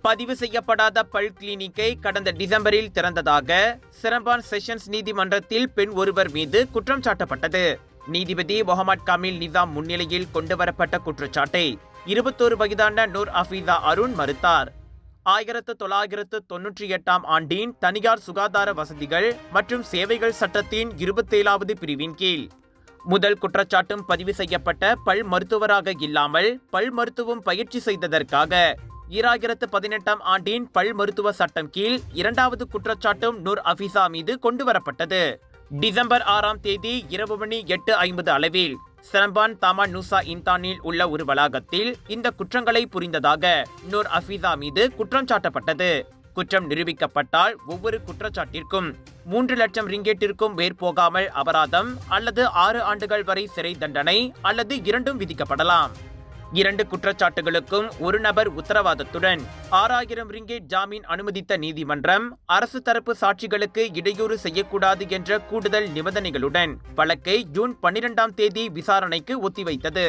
பதிவு செய்யப்படாத பல் கிளினிக்கை கடந்த டிசம்பரில் திறந்ததாக சிரம்பான் செஷன்ஸ் நீதிமன்றத்தில் பெண் ஒருவர் மீது குற்றம் சாட்டப்பட்டது. நீதிபதி முகமது கமீல் நிசாம் முன்னிலையில் கொண்டுவரப்பட்ட குற்றச்சாட்டை 21 வயதான நூர் அஃபீசா அருண் மறுத்தார். 1998 ஆண்டின் தனியார் சுகாதார வசதிகள் மற்றும் சேவைகள் சட்டத்தின் 27வது பிரிவின் கீழ் முதல் குற்றச்சாட்டும் பதிவு செய்யப்பட்ட பல் மருத்துவராக இல்லாமல் பல் மருத்துவம் பயிற்சி செய்ததற்காக 2018 ஆண்டின் பல் மருத்துவ சட்டம் கீழ் 2வது குற்றச்சாட்டும் நூர் அஃபீசா மீது கொண்டுவரப்பட்டது. டிசம்பர் 6ஆம் தேதி இரவு மணி 8:50 அளவில் சிரம்பான் தாமான் நூசா இன்தானில் உள்ள ஒரு வளாகத்தில் இந்த குற்றங்களை புரிந்ததாக நூர் அஃபீசா மீது குற்றம் சாட்டப்பட்டது. குற்றம் நிரூபிக்கப்பட்டால் ஒவ்வொரு குற்றச்சாட்டிற்கும் 3 லட்சம் ரிங்கெட்டிற்கும் மேற்போகாமல் அபராதம் அல்லது 6 ஆண்டுகள் வரை சிறை தண்டனை அல்லது இரண்டும் விதிக்கப்படலாம். 2 குற்றச்சாட்டுகளுக்கும் ஒரு நபர் உத்தரவாதத்துடன் 6000 ரிங்கெட் ஜாமீன் அனுமதித்த நீதிமன்றம் அரசு தரப்பு சாட்சிகளுக்கு இடையூறு செய்யக்கூடாது என்ற கூடுதல் நிபந்தனைகளுடன் வழக்கை ஜூன் 12ஆம் தேதி விசாரணைக்கு ஒத்திவைத்தது.